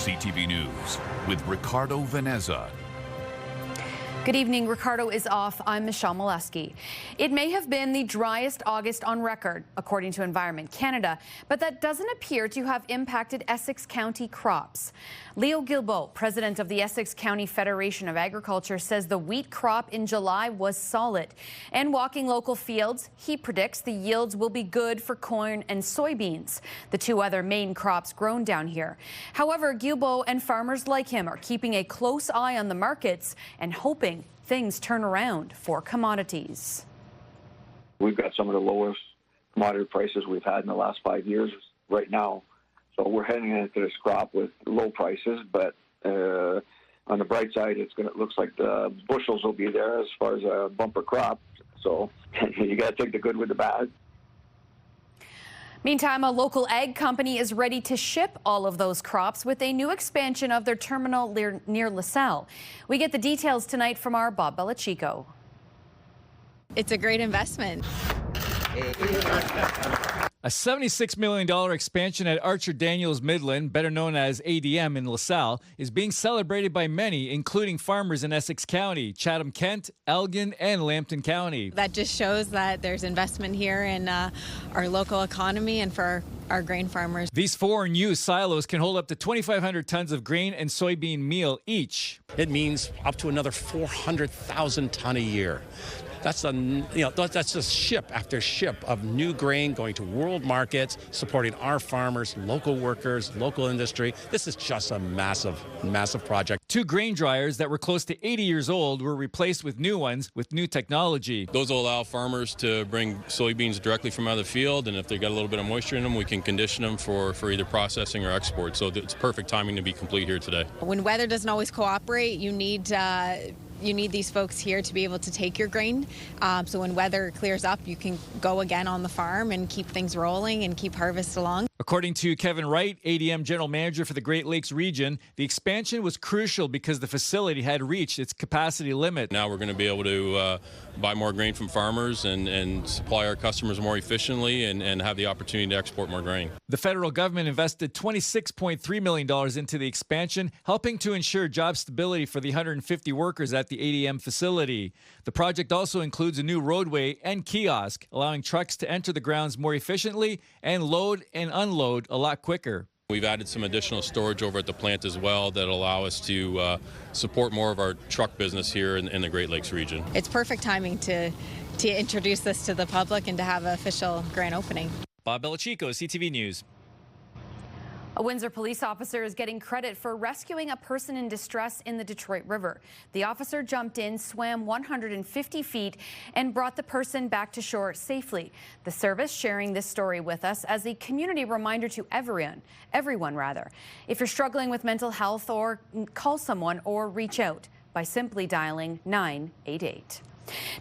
CTV News with Ricardo Veneza. Good evening. Ricardo is off. I'm Michelle Maluske. It may have been the driest August on record, according to Environment Canada, but that doesn't appear to have impacted Essex County crops. Leo Guilbeault, president of the Essex County Federation of Agriculture, says the wheat crop in July was solid. And walking local fields, he predicts the yields will be good for corn and soybeans, the two other main crops grown down here. However, Guilbeault and farmers like him are keeping a close eye on the markets and hoping things turn around for commodities. We've got some of the lowest commodity prices we've had in the last 5 years right now. So we're heading into this crop with low prices, but on the bright side, it looks like the bushels will be there as far as a bumper crop. So you got to take the good with the bad. Meantime, a local ag company is ready to ship all of those crops with a new expansion of their terminal near LaSalle. We get the details tonight from our Bob Belichico. It's a great investment. A $76 million expansion at Archer Daniels Midland, better known as ADM in LaSalle, is being celebrated by many, including farmers in Essex County, Chatham-Kent, Elgin, and Lambton County. That just shows that there's investment here in our local economy and for our grain farmers. These 4 new silos can hold up to 2,500 tons of grain and soybean meal each. It means up to another 400,000 ton a year. That's just ship after ship of new grain going to world markets, supporting our farmers, local workers, local industry. This is just a massive, massive project. 2 grain dryers that were close to 80 years old were replaced with new ones with new technology. Those will allow farmers to bring soybeans directly from out of the field, and if they got a little bit of moisture in them, we can condition them for either processing or export. So it's perfect timing to be complete here today. When weather doesn't always cooperate, you need these folks here to be able to take your grain. So when weather clears up, you can go again on the farm and keep things rolling and keep harvest along. According to Kevin Wright, ADM General Manager for the Great Lakes region, the expansion was crucial because the facility had reached its capacity limit. Now we're going to be able to buy more grain from farmers and supply our customers more efficiently and have the opportunity to export more grain. The federal government invested $26.3 million into the expansion, helping to ensure job stability for the 150 workers at the ADM facility. The project also includes a new roadway and kiosk, allowing trucks to enter the grounds more efficiently and load and unload a lot quicker. We've added some additional storage over at the plant as well that allow us to support more of our truck business here in the Great Lakes region. It's perfect timing to introduce this to the public and to have an official grand opening. Bob Belichico, CTV News. A Windsor police officer is getting credit for rescuing a person in distress in the Detroit River. The officer jumped in, swam 150 feet, and brought the person back to shore safely. The service sharing this story with us as a community reminder to everyone. If you're struggling with mental health, or call someone or reach out by simply dialing 988.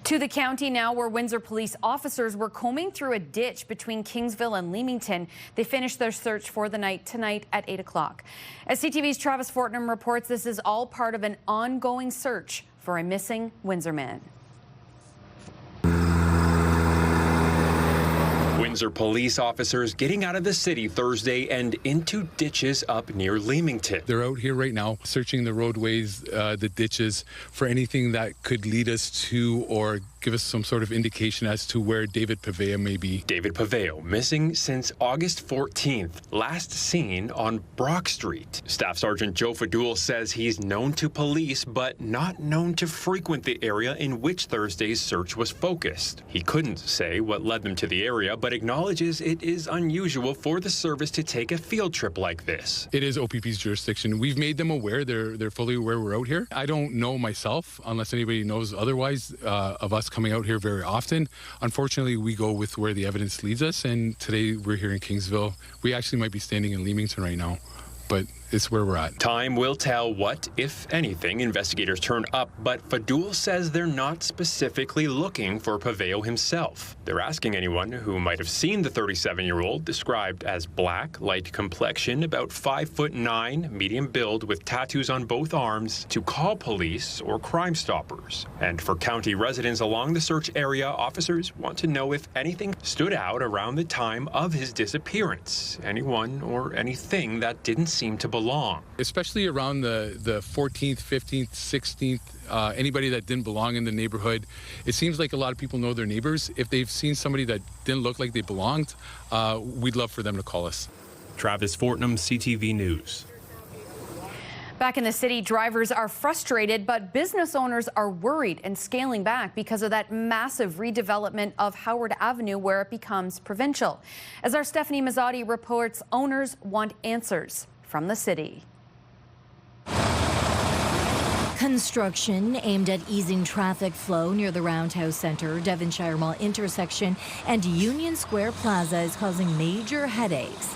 To the county now, where Windsor police officers were combing through a ditch between Kingsville and Leamington. They finished their search for the night tonight at 8 o'clock. As CTV's Travis Fortnum reports, this is all part of an ongoing search for a missing Windsor man. Windsor police officers getting out of the city Thursday and into ditches up near Leamington. They're out here right now searching the roadways, the ditches, for anything that could lead us to or give us some sort of indication as to where David Paveo may be. David Paveo missing since August 14th, last seen on Brock Street. Staff Sergeant Joe Fadul says he's known to police, but not known to frequent the area in which Thursday's search was focused. He couldn't say what led them to the area, but acknowledges it is unusual for the service to take a field trip like this. It is OPP's jurisdiction. We've made them aware. They're fully aware we're out here. I don't know myself, unless anybody knows otherwise, of us coming out here very often. Unfortunately, we go with where the evidence leads us, and today we're here in Kingsville. We actually might be standing in Leamington right now, but it's where we're at. Time will tell what, if anything, investigators turn up, but Fadul says they're not specifically looking for Paveo himself. They're asking anyone who might have seen the 37-year-old, described as black, light complexion, about 5'9", medium build with tattoos on both arms, to call police or Crime Stoppers. And for county residents along the search area, officers want to know if anything stood out around the time of his disappearance. Anyone or anything that didn't seem to belong belong. Especially around the 14th, 15th, 16th, anybody that didn't belong in the neighborhood. It seems like a lot of people know their neighbors. If they've seen somebody that didn't look like they belonged, we'd love for them to call us. Travis Fortnum, CTV News. Back in the city, drivers are frustrated, but business owners are worried and scaling back because of that massive redevelopment of Howard Avenue where it becomes provincial. As our Stephanie Mazzotti reports, owners want answers from the city. Construction aimed at easing traffic flow near the Roundhouse Centre, Devonshire Mall intersection, and Union Square Plaza is causing major headaches.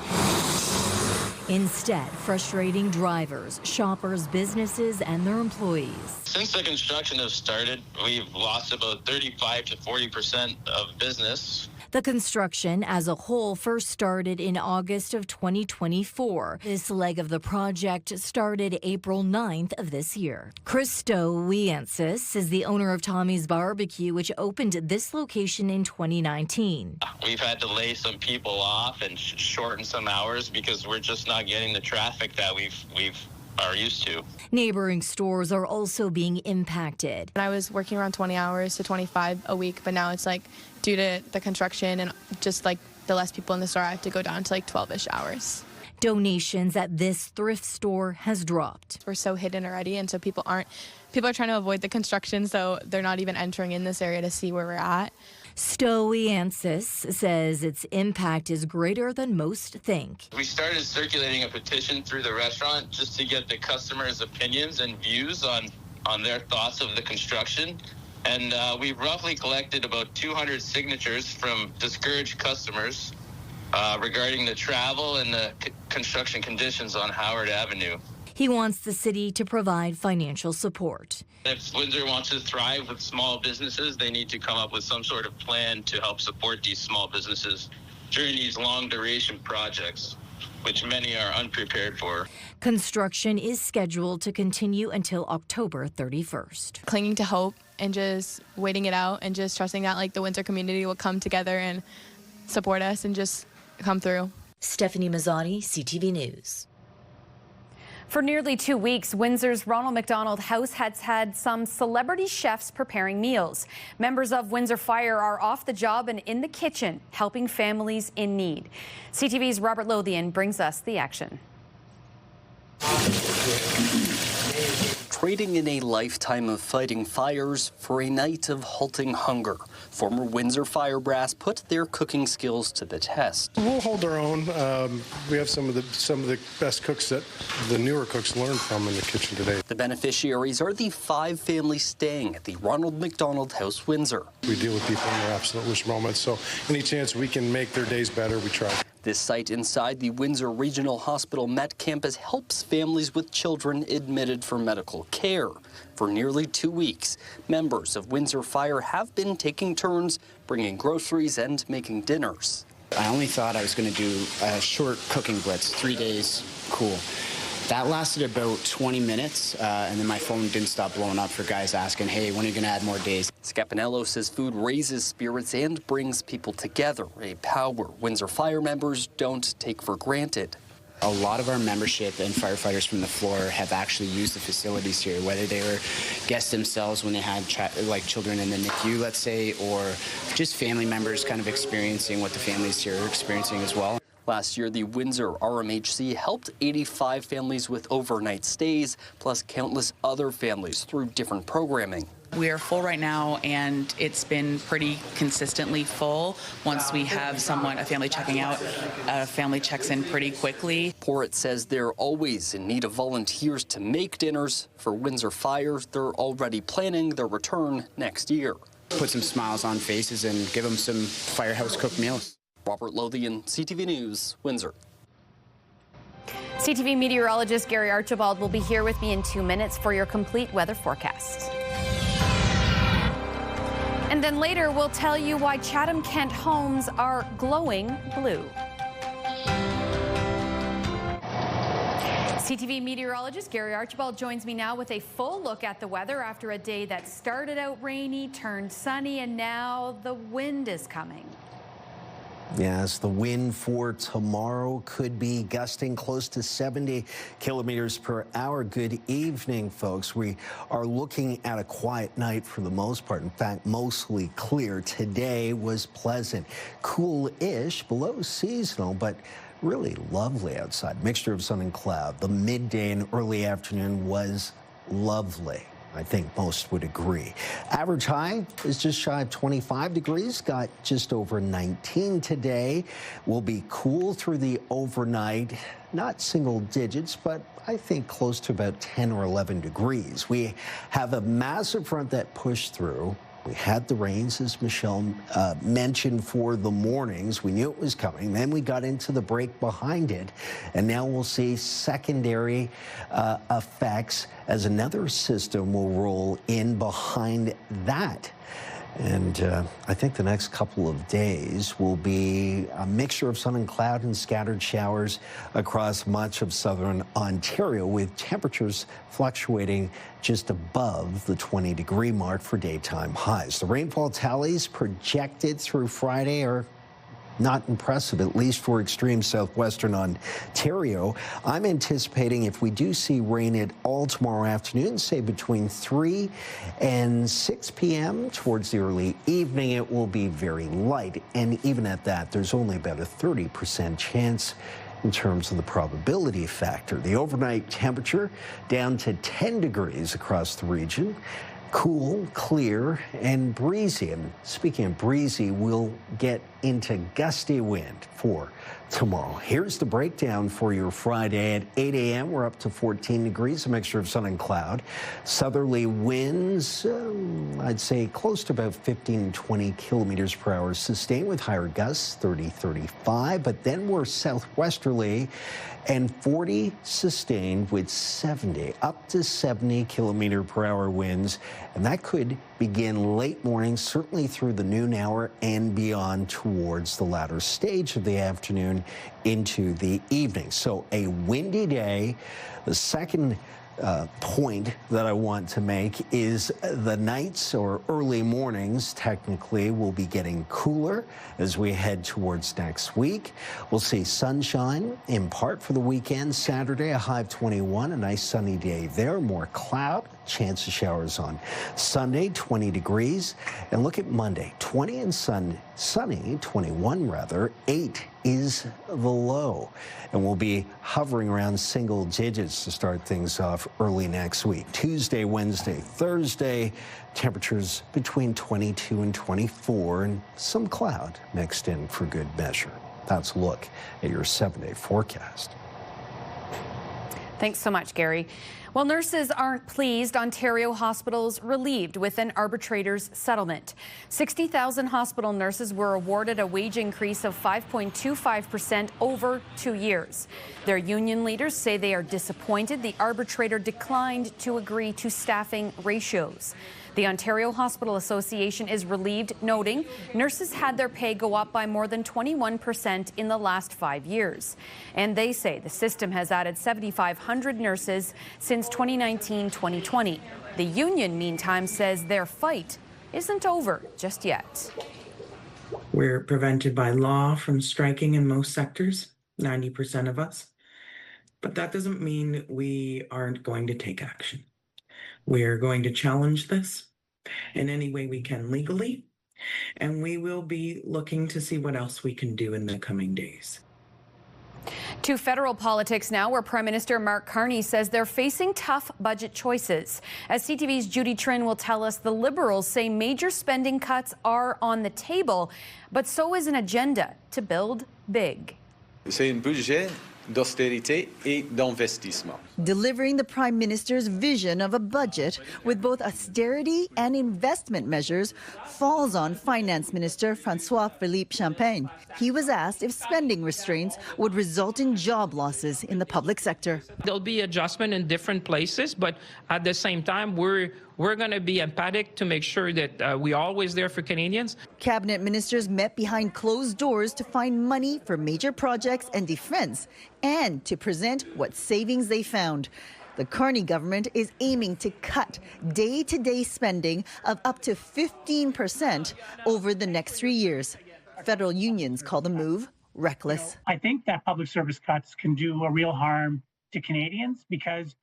Instead, frustrating drivers, shoppers, businesses, and their employees. Since the construction has started, we've lost about 35 to 40% of business. The construction as a whole first started in August of 2024. This leg of the project started April 9th of this year. Christo Wiensis is the owner of Tommy's Barbecue, which opened this location in 2019. We've had to lay some people off and shorten some hours because we're just not getting the traffic that we've are used to. Neighboring stores are also being impacted. I was working around 20 hours to 25 a week, but now it's like due to the construction and just like the less people in the store, I have to go down to like 12-ish hours. Donations at this thrift store has dropped. We're so hidden already, and so people are trying to avoid the construction, so they're not even entering in this area to see where we're at. Stoiansis says its impact is greater than most think. We started circulating a petition through the restaurant just to get the customers' opinions and views on their thoughts of the construction. And we've roughly collected about 200 signatures from discouraged customers regarding the travel and the construction conditions on Howard Avenue. He wants the city to provide financial support. If Windsor wants to thrive with small businesses, they need to come up with some sort of plan to help support these small businesses during these long-duration projects, which many are unprepared for. Construction is scheduled to continue until October 31st. Clinging to hope and just waiting it out and just trusting that like the Windsor community will come together and support us and just come through. Stephanie Mazzotti, CTV News. For nearly 2 weeks, Windsor's Ronald McDonald House has had some celebrity chefs preparing meals. Members of Windsor Fire are off the job and in the kitchen, helping families in need. CTV's Robert Lothian brings us the action. Trading in a lifetime of fighting fires for a night of halting hunger, former Windsor Fire brass put their cooking skills to the test. We'll hold our own. We have some of the best cooks that the newer cooks learn from in the kitchen today. The beneficiaries are the 5 families staying at the Ronald McDonald House, Windsor. We deal with people in their absolute worst moments, so any chance we can make their days better, we try. This site inside the Windsor Regional Hospital Met Campus helps families with children admitted for medical care. For nearly 2 weeks, members of Windsor Fire have been taking turns bringing groceries and making dinners. I only thought I was going to do a short cooking blitz, 3 days, cool. That lasted about 20 minutes, and then my phone didn't stop blowing up for guys asking, hey, when are you going to add more days? Scapanello says food raises spirits and brings people together, a power Windsor Fire members don't take for granted. A lot of our membership and firefighters from the floor have actually used the facilities here, whether they were guests themselves when they had children in the NICU, let's say, or just family members kind of experiencing what the families here are experiencing as well. Last year, the Windsor RMHC helped 85 families with overnight stays, plus countless other families through different programming. We are full right now, and it's been pretty consistently full. Once we have a family checking out, a family checks in pretty quickly. Porritt says they're always in need of volunteers to make dinners. For Windsor Fire, they're already planning their return next year. Put some smiles on faces and give them some firehouse cooked meals. Robert Lothian, CTV News, Windsor. CTV meteorologist Gary Archibald will be here with me in 2 minutes for your complete weather forecast. And then later, we'll tell you why Chatham-Kent homes are glowing blue. CTV meteorologist Gary Archibald joins me now with a full look at the weather after a day that started out rainy, turned sunny, and now the wind is coming. Yes, the wind for tomorrow could be gusting close to 70 kilometers per hour. Good evening, folks. We are looking at a quiet night for the most part. In fact, mostly clear. Today was pleasant, cool-ish, below seasonal, but really lovely outside. Mixture of sun and cloud. The midday and early afternoon was lovely. I think most would agree. Average high is just shy of 25 degrees, got just over 19 today. Will be cool through the overnight, not single digits, but I think close to about 10 or 11 degrees. We have a massive front that pushed through. We had the rains, as Michelle mentioned, for the mornings. We knew it was coming. Then we got into the break behind it. And now we'll see secondary effects as another system will roll in behind that. And I think the next couple of days will be a mixture of sun and cloud and scattered showers across much of southern Ontario, with temperatures fluctuating just above the 20-degree mark for daytime highs. The rainfall tallies projected through Friday are not impressive, at least for extreme southwestern Ontario. I'm anticipating if we do see rain at all tomorrow afternoon, say between 3 and 6 p.m. towards the early evening, it will be very light. And even at that, there's only about a 30% chance in terms of the probability factor. The overnight temperature down to 10 degrees across the region. Cool, clear, and breezy. And speaking of breezy, we'll get into gusty wind for tomorrow. Here's the breakdown for your Friday. At 8 a.m., we're up to 14 degrees, a mixture of sun and cloud. Southerly winds, I'd say close to about 15, 20 kilometers per hour, sustained with higher gusts, 30, 35. But then we're southwesterly and 40 sustained with 70, up to 70 kilometer per hour winds. And that could begin late morning, certainly through the noon hour and beyond towards the latter stage of the afternoon into the evening. So a windy day. The second point that I want to make is the nights or early mornings technically will be getting cooler as we head towards next week. We'll see sunshine in part for the weekend. Saturday, a high of 21, a nice sunny day there. More cloud, chance of showers on Sunday, 20 degrees. And look at Monday, 20 and sunny, 21 rather, 8 is the low. And we'll be hovering around single digits to start things off early next week. Tuesday, Wednesday, Thursday, temperatures between 22 and 24 and some cloud mixed in for good measure. That's a look at your 7-day forecast. Thanks so much, Gary. Well, nurses aren't pleased. Ontario hospitals relieved with an arbitrator's settlement. 60,000 hospital nurses were awarded a wage increase of 5.25% over 2 years. Their union leaders say they are disappointed the arbitrator declined to agree to staffing ratios. The Ontario Hospital Association is relieved, noting nurses had their pay go up by more than 21% in the last 5 years. And they say the system has added 7,500 nurses since 2019-2020. The union, meantime, says their fight isn't over just yet. We're prevented by law from striking in most sectors, 90% of us. But that doesn't mean we aren't going to take action. We're going to challenge this in any way we can legally, and we will be looking to see what else we can do in the coming days. To federal politics now, where Prime Minister Mark Carney says they're facing tough budget choices. As CTV's Judy Trin will tell us, the Liberals say major spending cuts are on the table, but so is an agenda to build big. C'est un budget d'austérité et d'investissement. Delivering the Prime Minister's vision of a budget with both austerity and investment measures falls on Finance Minister François-Philippe Champagne. He was asked if spending restraints would result in job losses in the public sector. There'll be adjustment in different places, but at the same time, we're going to be empathic to make sure that we're always there for Canadians. Cabinet ministers met behind closed doors to find money for major projects and defense, and to present what savings they found. The Carney government is aiming to cut day-to-day spending of up to 15% over the next 3 years. Federal unions call the move reckless. I think that public service cuts can do a real harm to Canadians because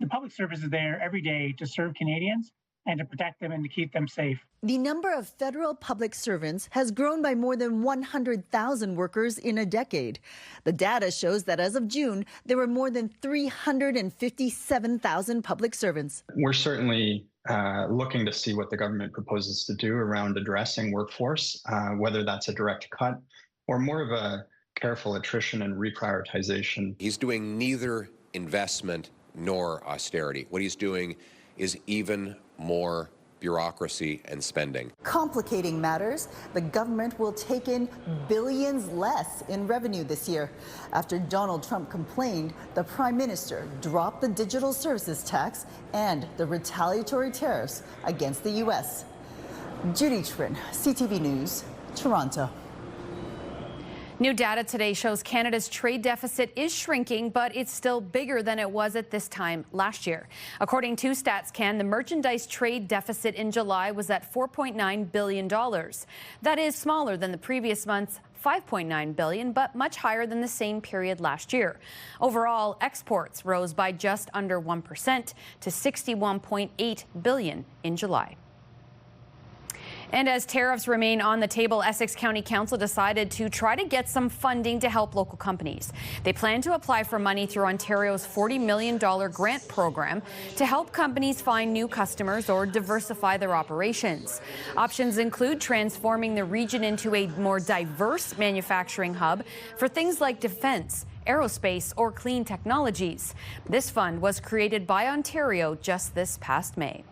the public service is there every day to serve Canadians and to protect them and to keep them safe. The number of federal public servants has grown by more than 100,000 workers in a decade. The data shows that as of June, there were more than 357,000 public servants. We're certainly looking to see what the government proposes to do around addressing workforce, whether that's a direct cut or more of a careful attrition and reprioritization. He's doing neither investment nor austerity. What he's doing is even more bureaucracy and spending. Complicating matters, the government will take in billions less in revenue this year. After Donald Trump complained, the Prime Minister dropped the digital services tax and the retaliatory tariffs against the U.S. Judy Trin, CTV News, Toronto. New data today shows Canada's trade deficit is shrinking, but it's still bigger than it was at this time last year. According to StatsCan, the merchandise trade deficit in July was at $4.9 billion. That is smaller than the previous month's $5.9 billion, but much higher than the same period last year. Overall, exports rose by just under 1% to $61.8 billion in July. And as tariffs remain on the table, Essex County Council decided to try to get some funding to help local companies. They plan to apply for money through Ontario's $40 million grant program to help companies find new customers or diversify their operations. Options include transforming the region into a more diverse manufacturing hub for things like defense, aerospace, or clean technologies. This fund was created by Ontario just this past May.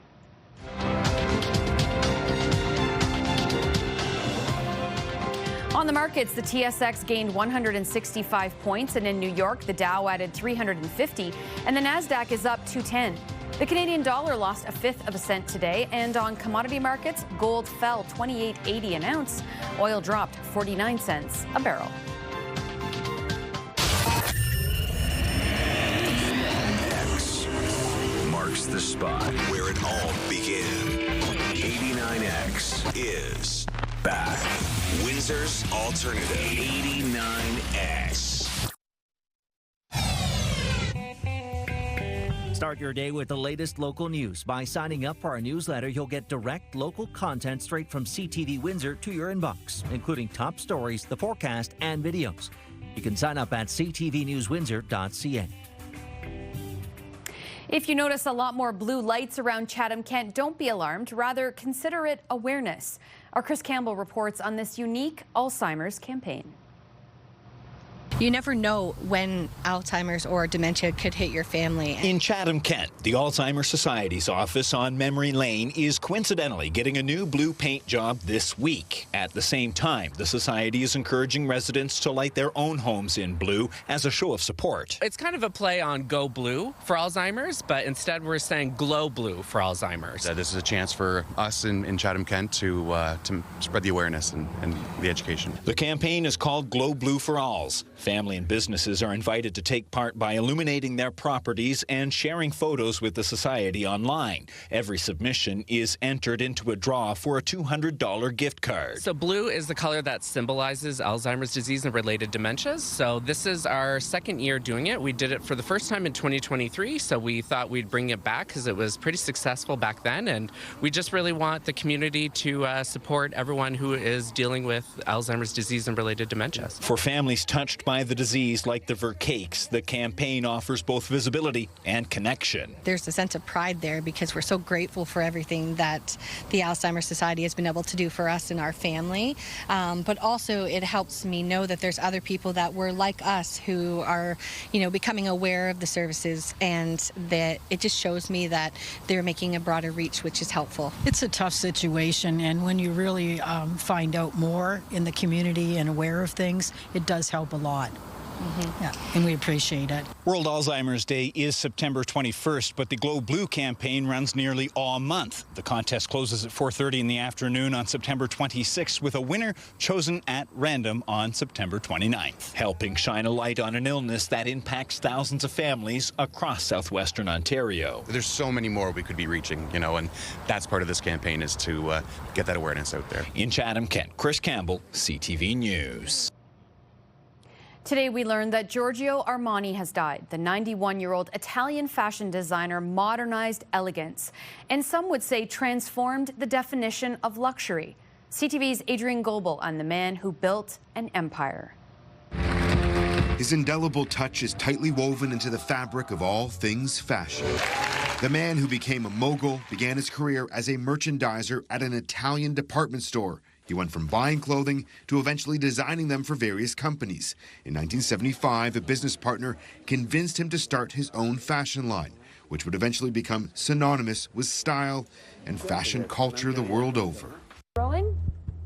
On the markets, the TSX gained 165 points, and in New York, the Dow added 350, and the Nasdaq is up 210. The Canadian dollar lost 1/5 of a cent today, and on commodity markets, gold fell $28.80 an ounce. Oil dropped 49 cents a barrel. X marks the spot where it all began. 89X is back. Windsor's alternative. 89X. Start your day with the latest local news. By signing up for our newsletter, you'll get direct local content straight from CTV Windsor to your inbox, including top stories, the forecast, and videos. You can sign up at ctvnewswindsor.ca. If you notice a lot more blue lights around Chatham-Kent, don't be alarmed. Rather, consider it awareness. Our Chris Campbell reports on this unique Alzheimer's campaign. You never know when Alzheimer's or dementia could hit your family. In Chatham-Kent, the Alzheimer's Society's office on Memory Lane is coincidentally getting a new blue paint job this week. At the same time, the Society is encouraging residents to light their own homes in blue as a show of support. It's kind of a play on Go Blue for Alzheimer's, but instead we're saying Glow Blue for Alzheimer's. This is a chance for us in Chatham-Kent to spread the awareness and the education. The campaign is called Glow Blue for Alz. Family and businesses are invited to take part by illuminating their properties and sharing photos with the Society online. Every submission is entered into a draw for a $200 gift card. So blue is the color that symbolizes Alzheimer's disease and related dementias. So this is our second year doing it. We did it for the first time in 2023, so we thought we'd bring it back because it was pretty successful back then, and we just really want the community to support everyone who is dealing with Alzheimer's disease and related dementias. For families touched by the disease like the Vercakes, the campaign offers both visibility and connection. There's a sense of pride there because we're so grateful for everything that the Alzheimer's Society has been able to do for us and our family. But also it helps me know that there's other people that were like us who are, becoming aware of the services, and that it just shows me that they're making a broader reach, which is helpful. It's a tough situation, and when you really find out more in the community and aware of things, it does help a lot. Yeah, and we appreciate it. World Alzheimer's Day is September 21st, but the Glow Blue campaign runs nearly all month. The contest closes at 4:30 in the afternoon on September 26th, with a winner chosen at random on September 29th, helping shine a light on an illness that impacts thousands of families across southwestern Ontario. There's so many more we could be reaching, and that's part of this campaign, is to get that awareness out there. In Chatham-Kent, Chris Campbell, CTV News. Today we learned that Giorgio Armani has died. The 91-year-old Italian fashion designer modernized elegance, and some would say transformed the definition of luxury. CTV's Adrian Goebel on the man who built an empire. His indelible touch is tightly woven into the fabric of all things fashion. The man who became a mogul began his career as a merchandiser at an Italian department store. He went from buying clothing to eventually designing them for various companies. In 1975, a business partner convinced him to start his own fashion line, which would eventually become synonymous with style and fashion culture the world over. Rolling?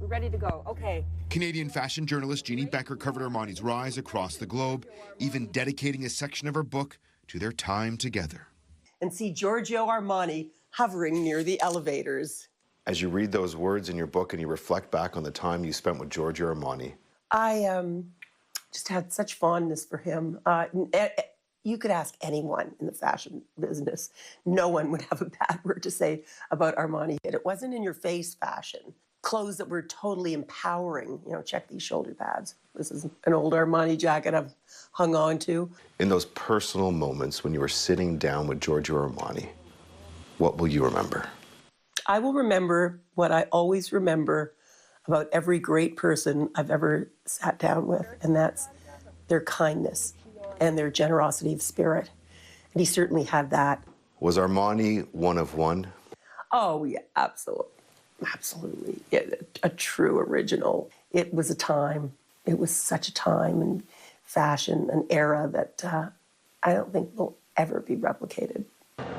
We're ready to go. Okay. Canadian fashion journalist Jeannie Becker covered Armani's rise across the globe, even dedicating a section of her book to their time together. And see Giorgio Armani hovering near the elevators. As you read those words in your book and you reflect back on the time you spent with Giorgio Armani. I just had such fondness for him. You could ask anyone in the fashion business. No one would have a bad word to say about Armani. It wasn't in your face fashion. Clothes that were totally empowering. Check these shoulder pads. This is an old Armani jacket I've hung on to. In those personal moments when you were sitting down with Giorgio Armani, what will you remember? I will remember what I always remember about every great person I've ever sat down with, and that's their kindness and their generosity of spirit. And he certainly had that. Was Armani one of one? Oh, yeah, absolutely. Absolutely. A true original. It was a time. It was such a time in fashion, an era that I don't think will ever be replicated.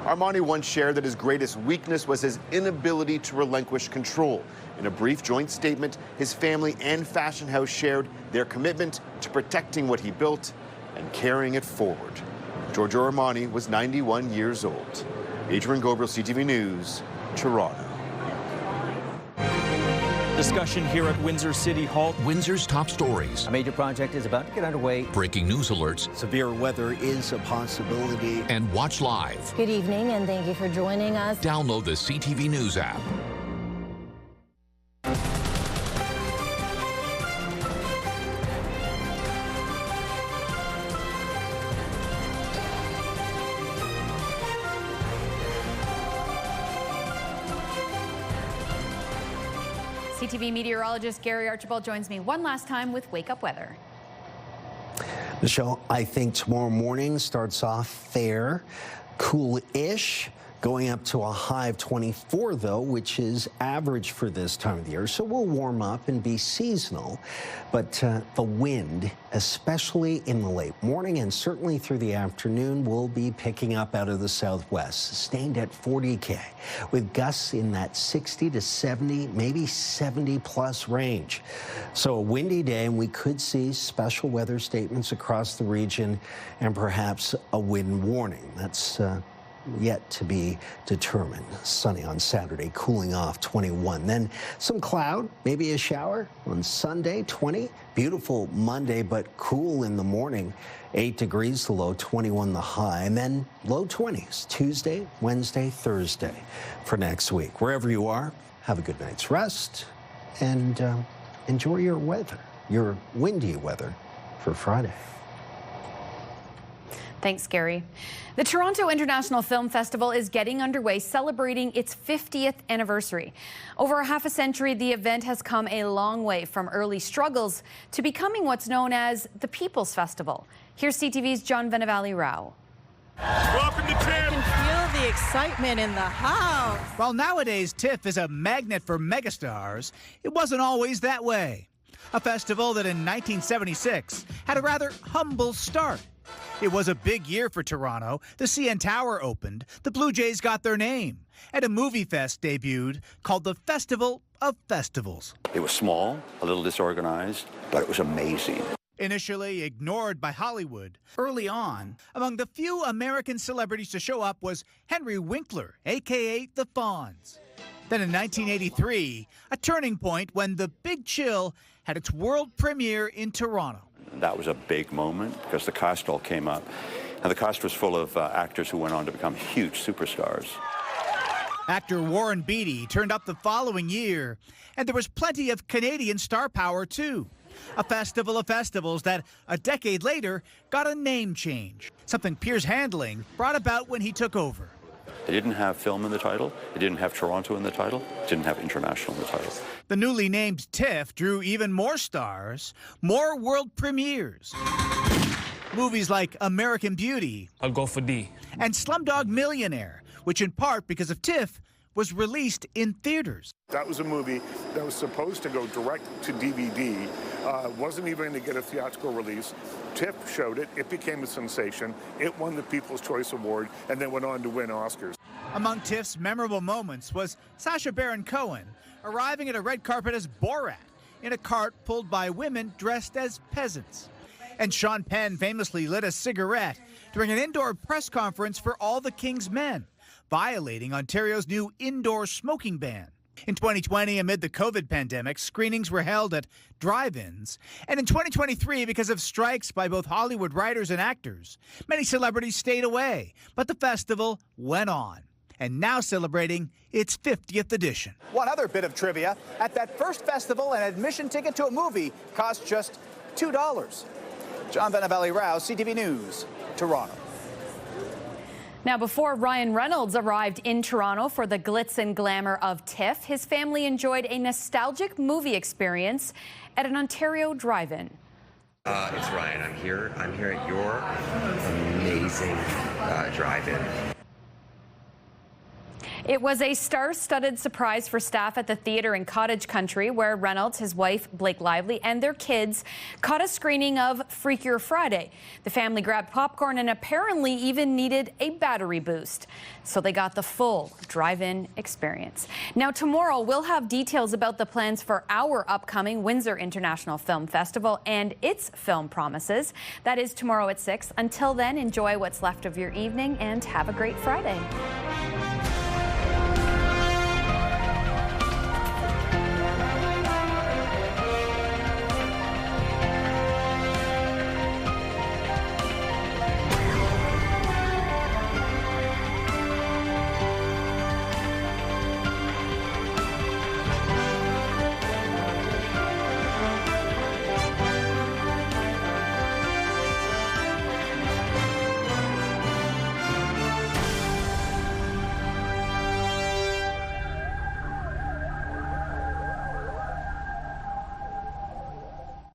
Armani once shared that his greatest weakness was his inability to relinquish control. In a brief joint statement, his family and fashion house shared their commitment to protecting what he built and carrying it forward. Giorgio Armani was 91 years old. Adrian Goebel, CTV News, Toronto. Discussion here at Windsor City Hall. Windsor's top stories. A major project is about to get underway. Breaking news alerts. Severe weather is a possibility. And watch live. Good evening, and thank you for joining us. Download the CTV News app. CTV meteorologist Gary Archibald joins me one last time with Wake Up Weather. Michelle, I think tomorrow morning starts off fair, cool-ish, going up to a high of 24, though, which is average for this time of the year. So we'll warm up and be seasonal. But the wind, especially in the late morning and certainly through the afternoon, will be picking up out of the southwest, sustained at 40 km, with gusts in that 60 to 70, maybe 70-plus range. So a windy day, and we could see special weather statements across the region and perhaps a wind warning. That's yet to be determined. Sunny on Saturday, cooling off 21. Then some cloud, maybe a shower on Sunday, 20. Beautiful Monday, but cool in the morning. 8 degrees the low, 21 the high. And then low 20s Tuesday, Wednesday, Thursday for next week. Wherever you are, have a good night's rest and enjoy your weather, your windy weather for Friday. Thanks, Gary. The Toronto International Film Festival is getting underway, celebrating its 50th anniversary. Over a half a century, the event has come a long way from early struggles to becoming what's known as the People's Festival. Here's CTV's John Venevali Rao. Welcome to TIFF. I can feel the excitement in the house. While nowadays TIFF is a magnet for megastars, it wasn't always that way. A festival that in 1976 had a rather humble start. It was a big year for Toronto. The CN Tower opened, the Blue Jays got their name, and a movie fest debuted called the Festival of Festivals. It was small, a little disorganized, but it was amazing. Initially ignored by Hollywood, early on, among the few American celebrities to show up was Henry Winkler, a.k.a. the Fonz. Then in 1983, a turning point when The Big Chill had its world premiere in Toronto. That was a big moment because the cast all came up, and the cast was full of actors who went on to become huge superstars. Actor Warren Beatty turned up the following year, and there was plenty of Canadian star power, too. A festival of festivals that, a decade later, got a name change, something Piers Handling brought about when he took over. It didn't have film in the title, it didn't have Toronto in the title, it didn't have international in the title. The newly named TIFF drew even more stars, more world premieres. Movies like American Beauty, I'll go for D, and Slumdog Millionaire, which in part because of TIFF was released in theaters. That was a movie that was supposed to go direct to DVD, wasn't even going to get a theatrical release. TIFF showed it, it became a sensation, it won the People's Choice Award, and then went on to win Oscars. Among TIFF's memorable moments was Sacha Baron Cohen arriving at a red carpet as Borat in a cart pulled by women dressed as peasants. And Sean Penn famously lit a cigarette during an indoor press conference for All the King's Men, violating Ontario's new indoor smoking ban. In 2020, amid the COVID pandemic, screenings were held at drive-ins. And in 2023, because of strikes by both Hollywood writers and actors, many celebrities stayed away. But the festival went on, and now celebrating its 50th edition. One other bit of trivia, at that first festival, an admission ticket to a movie cost just $2. John Benavalli-Rao, CTV News, Toronto. Now, before Ryan Reynolds arrived in Toronto for the glitz and glamour of TIFF, his family enjoyed a nostalgic movie experience at an Ontario drive-in. It's Ryan. I'm here at your amazing drive-in. It was a star-studded surprise for staff at the theater in Cottage Country, where Reynolds, his wife, Blake Lively, and their kids caught a screening of Freakier Friday. The family grabbed popcorn and apparently even needed a battery boost. So they got the full drive-in experience. Now, tomorrow, we'll have details about the plans for our upcoming Windsor International Film Festival and its film promises. That is tomorrow at 6. Until then, enjoy what's left of your evening and have a great Friday.